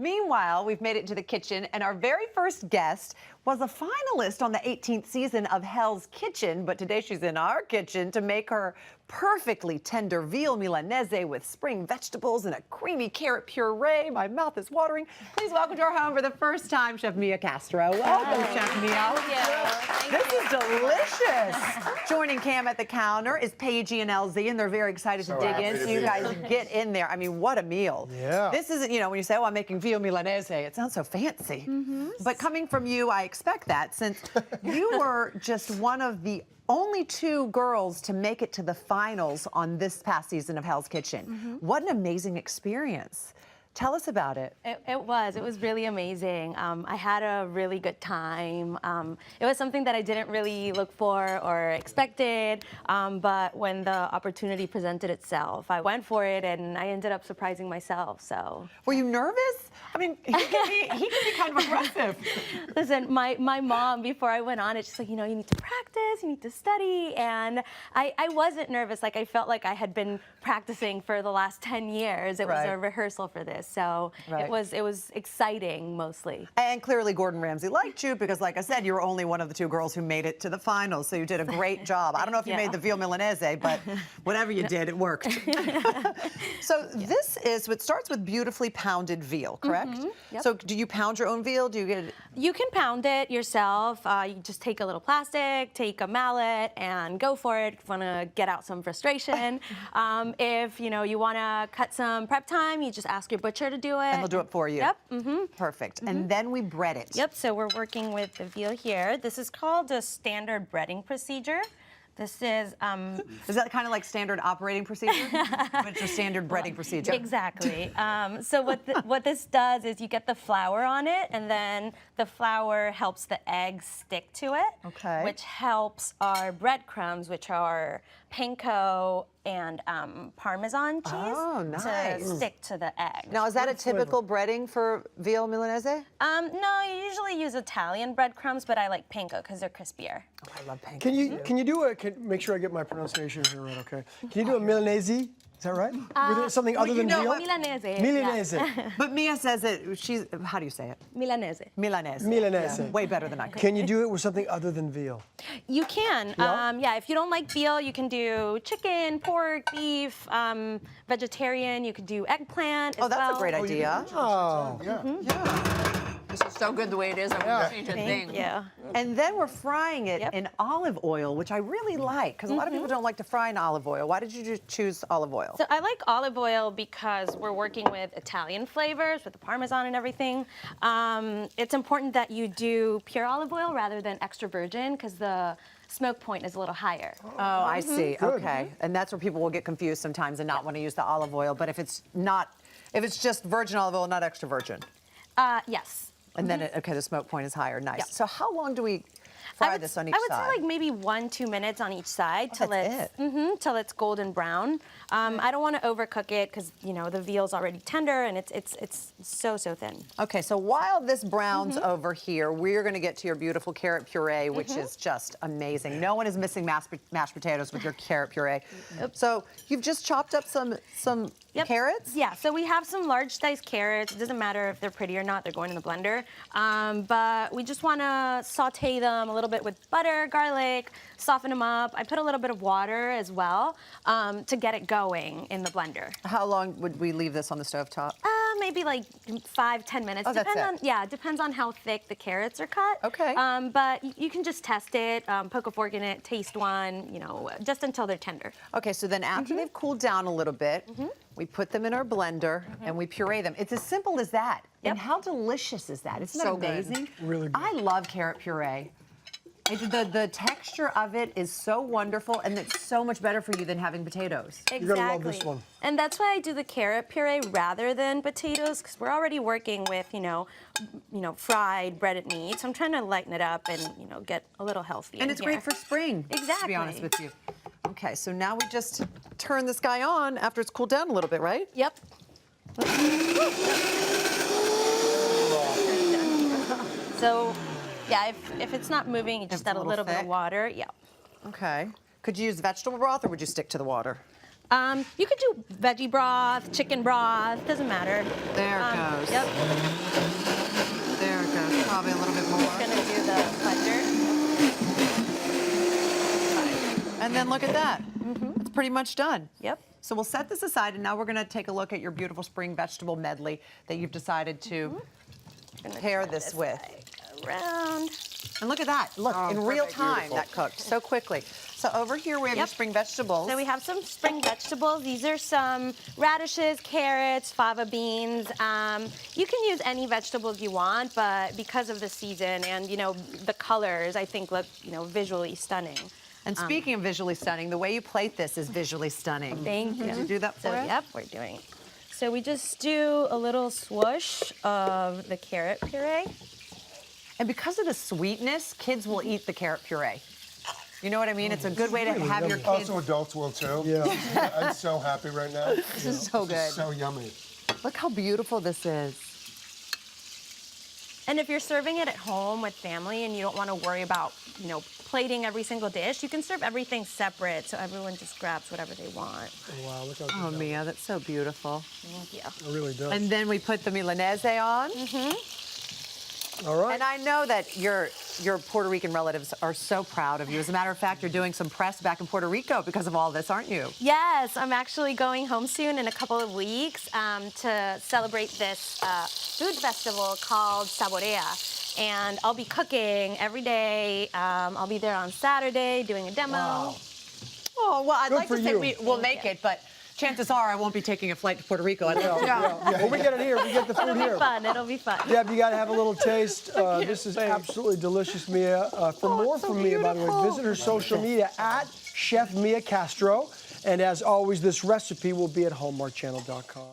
Meanwhile, we've made it to the kitchen, and our very first guest was a finalist on the 18th season of Hell's Kitchen, but today she's in our kitchen to make her perfectly tender veal Milanese with spring vegetables and a creamy carrot puree. My mouth is watering. Please welcome to our home for the first time, Chef Mia Castro. Welcome, Chef Mia. Thank you. This is delicious. Joining Cam at the counter is Paigey and LZ, and they're very excited to dig in. So you guys get in there. I mean, what a meal. Yeah. This isn't, when you say, oh, I'm making veal Milanese, it sounds so fancy. But coming from you, I expect that, since you were just one of the only two girls to make it to the finals on this past season of Hell's Kitchen. What an amazing experience. Tell us about it. It was really amazing. I had a really good time. It was something that I didn't really look for or expected, but when the opportunity presented itself, I went for it and I ended up surprising myself, so. Were you nervous? I mean, he can be kind of aggressive. Listen, my mom, before I went on it, she's like, you need to practice, you need to study, and I wasn't nervous. Like, I felt like I had been practicing for the last 10 years. It was a rehearsal for this. So it was exciting mostly. And clearly Gordon Ramsay liked you because, like I said, you were only one of the two girls who made it to the finals. So you did a great job. I don't know if you made the veal Milanese, but whatever you did, it worked. So this is what starts with beautifully pounded veal, correct? Yep. So do you pound your own veal? Do you get it? You can pound it yourself. You just take a little plastic, take a mallet, and go for it if you want to get out some frustration. If you want to cut some prep time, you just ask your butcher to do it. And they'll do it for you. Yep. Perfect. And then we bread it. Yep. So we're working with the veal here. This is called a standard breading procedure. This is that kind of like standard operating procedure? But it's a standard breading procedure. Exactly. So what this does is you get the flour on it, and then the flour helps the eggs stick to it, which helps our breadcrumbs, which are panko and Parmesan cheese, to stick to the egg. Now, is that a typical breading for veal Milanese? No, you usually use Italian breadcrumbs, but I like panko because they're crispier. Oh, I love panko. Can you do make sure I get my pronunciation here right, okay? Can you do a Milanese? Is that right? With it something other than veal? Milanese. Milanese. Yeah. But Mia says it, how do you say it? Milanese. Milanese. Milanese. Yeah. Way better than I could. Can you do it with something other than veal? You can. Yeah? If you don't like veal, you can do chicken, pork, beef, vegetarian. You could do eggplant as well. Oh, that's a great idea. Oh. This is so good the way it is. I won't change a thing. Thank you. And then we're frying it in olive oil, which I really like, because a lot of people don't like to fry in olive oil. Why did you choose olive oil? So I like olive oil because we're working with Italian flavors, with the Parmesan and everything. It's important that you do pure olive oil rather than extra virgin, because the smoke point is a little higher. Oh, I see. Okay. And that's where people will get confused sometimes and not want to use the olive oil. But if it's just virgin olive oil, not extra virgin. Yes. And then, the smoke point is higher. Nice. So how long do we fry this on each side? I would say like maybe 1-2 minutes on each side till it's golden brown. I don't want to overcook it because the veal's already tender and it's so thin. Okay, so while this browns over here, we're going to get to your beautiful carrot puree, which is just amazing. No one is missing mashed potatoes with your carrot puree. So you've just chopped up some carrots? Yeah, so we have some large diced carrots. It doesn't matter if they're pretty or not, they're going in the blender. But we just want to saute them a little bit with butter, garlic, soften them up. I put a little bit of water as well to get it going in the blender. How long would we leave this on the stovetop? Maybe like 5-10 minutes. Oh, Depends on how thick the carrots are cut. Okay. But you can just test it, poke a fork in it, taste one, just until they're tender. Okay, so then after they've cooled down a little bit, we put them in our blender and we puree them. It's as simple as that. And how delicious is that? Isn't that amazing? Really good. I love carrot puree. The texture of it is so wonderful, and it's so much better for you than having potatoes. Exactly. You're gonna love this one. And that's why I do the carrot puree rather than potatoes, because we're already working with, fried breaded meat. So I'm trying to lighten it up and, get a little healthy. And it's great for spring. Exactly. To be honest with you. Okay, so now we just turn this guy on after it's cooled down a little bit, right? Yep. So, yeah, if it's not moving, you just add a little bit of water. Yeah. Okay. Could you use vegetable broth, or would you stick to the water? You could do veggie broth, chicken broth, doesn't matter. There it goes. Yep. There it goes. Probably a little bit more. Gonna do the blender. And then look at that. It's pretty much done. Yep. So we'll set this aside, and now we're going to take a look at your beautiful spring vegetable medley that you've decided to pair this with. Around. And look at that. Look, in real time, that cooked so quickly. So over here we have your spring vegetables. So we have some spring vegetables. These are some radishes, carrots, fava beans. You can use any vegetables you want, but because of the season and, you know, the colors, I think look, you know, visually stunning. And speaking of visually stunning, the way you plate this is visually stunning. Thank you. Did you do that for So, us? yep, we're doing it. So we just do a little swoosh of the carrot puree. And because of the sweetness, kids will eat the carrot puree. You know what I mean? It's a good way to have your kids. Also, adults will too. Yeah. I'm so happy right now. This is so good. So yummy. Look how beautiful this is. And if you're serving it at home with family and you don't want to worry about, you know, plating every single dish, you can serve everything separate so everyone just grabs whatever they want. Oh, wow, look how good Oh, that Mia, that's so beautiful. Thank you. looks. It really does. And then we put the Milanese on. All right. And I know that your Puerto Rican relatives are so proud of you. As a matter of fact, you're doing some press back in Puerto Rico because of all this, aren't you? Yes, I'm actually going home soon in a couple of weeks to celebrate this food festival called Saborea. And I'll be cooking every day. I'll be there on Saturday doing a demo. Wow. Oh, well, I'd Good like to for say you. we'll make it, but chances are I won't be taking a flight to Puerto Rico. Well, we get it here. We get the food It'll be here. fun. It'll be fun. Deb, you got to have a little taste. This is absolutely delicious, Mia. For more so from Mia, by the way, beautiful. visit her social media at Chef Mia Castro. And as always, this recipe will be at hallmarkchannel.com.